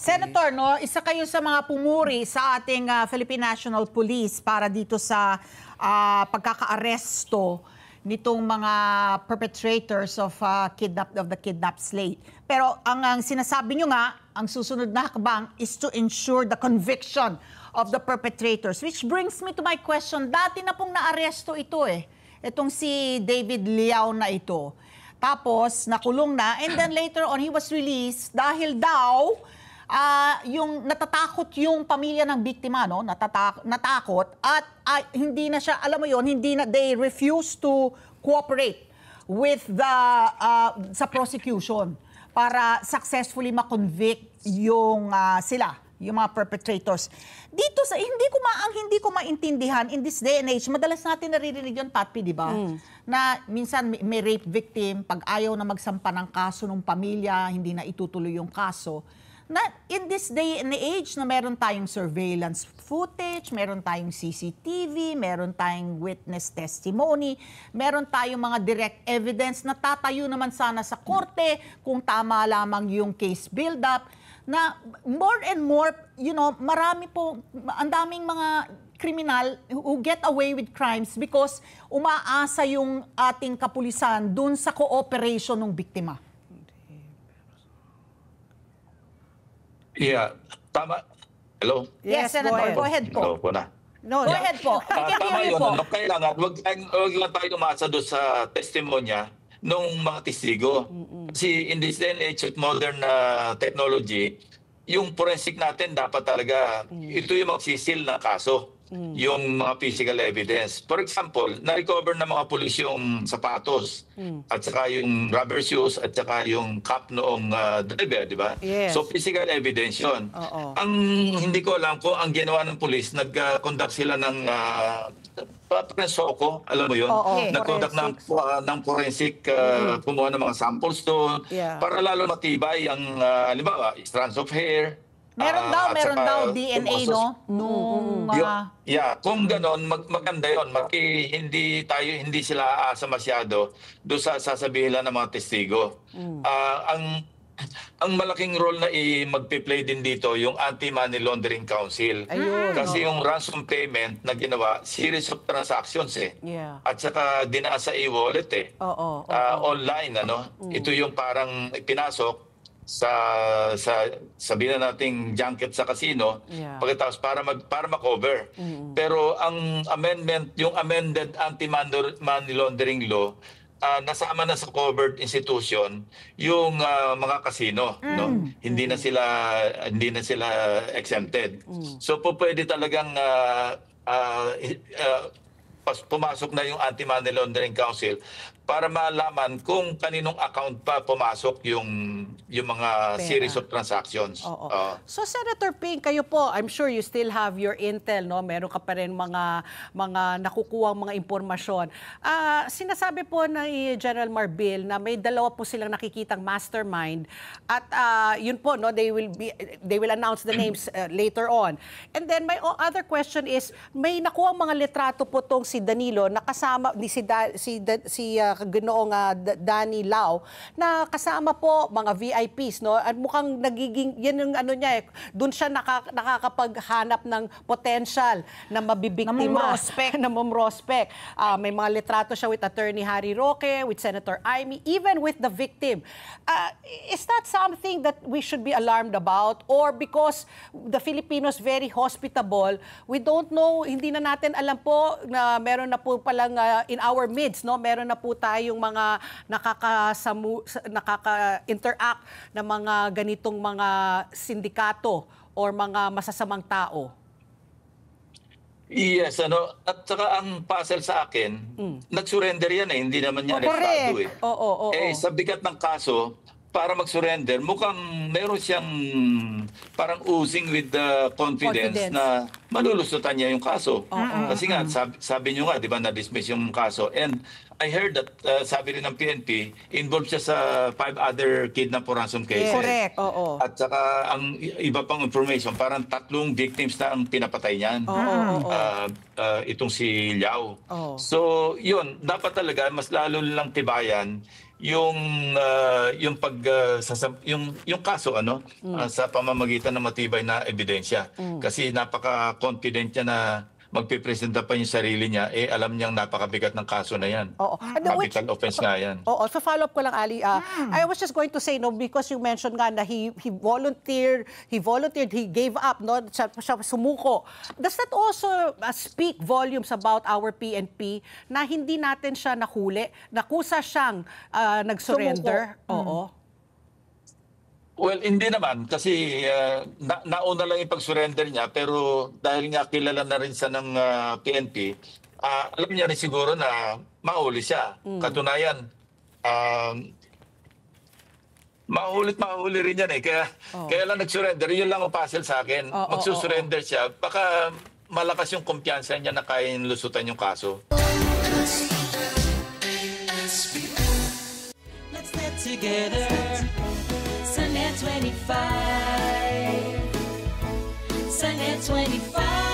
Senator, no, isa kayo sa mga pumuri sa ating Philippine National Police para dito sa pagkaka-aresto nitong mga perpetrators of the kidnap slate. Pero ang sinasabi nyo nga, ang susunod na hakbang is to ensure the conviction of the perpetrators. Which brings me to my question, dati na pong naaresto ito itong si David Liao na ito. Tapos, nakulong na, and then later on, he was released dahil daw, yung natatakot yung pamilya ng biktima, no? Natakot, at hindi na siya, alam mo yon, they refuse to cooperate with sa prosecution para successfully ma-convict yung yung mga perpetrators. Dito sa hindi ko maintindihan in this day and age, madalas natin naririnig yun, Patpi, di ba? Na minsan may rape victim, pag ayaw na magsampa ng kaso ng pamilya, hindi na itutuloy yung kaso. Na in this day and age na meron tayong surveillance footage, meron tayong CCTV, meron tayong witness testimony, meron tayong mga direct evidence na tatayo naman sana sa korte kung tama lamang yung case build-up, na more and more, marami po, ang daming mga kriminal who get away with crimes because umaasa yung ating kapulisan dun sa cooperation ng biktima. Yeah, tama. Hello? Yes, Senator, go ahead po. Hello po na. No, go ahead po. Tama yun. Kailangan, wag lang tayo umasa doon sa testimonya ng mga testigo. Kasi in this day and age with modern technology, yung forensic natin dapat talaga, ito yung magsisil na kaso. Yung mga physical evidence. For example, na-recover ng mga pulis yung sapatos at saka yung rubber shoes at saka yung cap noong driver, di ba? Yes. So physical evidence yun. Ang hindi ko alam kung ang ginawa ng pulis, nag-conduct sila ng Soko, alam mo yun? Nag-conduct ng forensic, kumuha ng mga samples doon para lalo matibay ang, halimbawa, strands of hair. Meron daw DNA, no? Kung ganon, maganda yun. Hindi sila aasa masyado doon sa sasabihin lang ng mga testigo. Ang malaking role na magpe-play din dito yung Anti-Money Laundering Council. Kasi yung ransom payment na ginawa, series of transactions At saka dinaan sa e-wallet online, Ito yung parang pinasok sabihin na nating junket sa casino pagkatapos para ma-cover. Pero ang yung amended anti-money laundering law, nasama na sa covered institution yung mga casino, hindi na sila exempted. So pwede talagang pumasok na yung Anti-Money Laundering Council para malaman kung kaninong account pa pumasok yung mga series of transactions. So Senator Ping, kayo po, I'm sure you still have your intel, no? Meron ka pa rin mga nakukuhang mga impormasyon. Sinasabi po ng General Marbil na may dalawa po silang nakikitang mastermind at yun po, no, they will announce the names later on. And then my other question is, may nakuhang mga litrato po tong si Danilo na kasama si Ginoong Danny Lau na kasama po mga VIPs, no? At mukhang nagiging yan yung niya doon siya nakakapaghanap ng potential na mabibiktima, na mamrospect. May mga litrato siya with Attorney Harry Roque, with Senator Amy, even with the victim. Is that something that we should be alarmed about, or because the Filipinos very hospitable, we don't know, hindi na natin alam po na meron na po palang in our midst, no? Meron na po tayong mga nakaka-interact na mga ganitong mga sindikato or mga masasamang tao. Yes, at saka ang puzzle sa akin, nag-surrender yan hindi naman yan estado sa bigat ng kaso, para mag-surrender, mukhang meron siyang parang oozing with the confidence na malulusutan niya yung kaso. Kasi nga, sabi niyo nga, di ba, na-dismiss yung kaso. And I heard that, sabi rin ng PNP, involved siya sa 5 other kidnap or ransom cases. Correct. At saka, ang iba pang information, parang 3 victims na ang pinapatay niyan. Itong si Liao. So, yun, dapat talaga, mas lalo lang tibayan yung yung kaso sa pamamagitan ng matibay na ebidensya. Kasi napaka-confident niya na magpipresenta pa yung sarili niya, alam niyang napakabigat ng kaso na yan. Oo. Capital offense nga yan. Oo. So follow-up ko lang, Ali. I was just going to say, no, because you mentioned nga na he volunteered, he gave up, no, siya sumuko. Does that also speak volumes about our PNP na hindi natin siya nahuli, nakusa siyang nag-surrender? Oo. Well, hindi naman kasi nauna lang yung pag-surrender niya pero dahil nga kilala na rin siya ng PNP, alam niya rin siguro na mahuli siya. Katunayan, mahuli rin yan eh. Kaya lang nag-surrender, yun lang ang puzzle sa akin. Magsusurrender siya, baka malakas yung kumpiyansa niya na kaya lusutan yung kaso. Let's get together. Sunnet 25. Sunnet 25.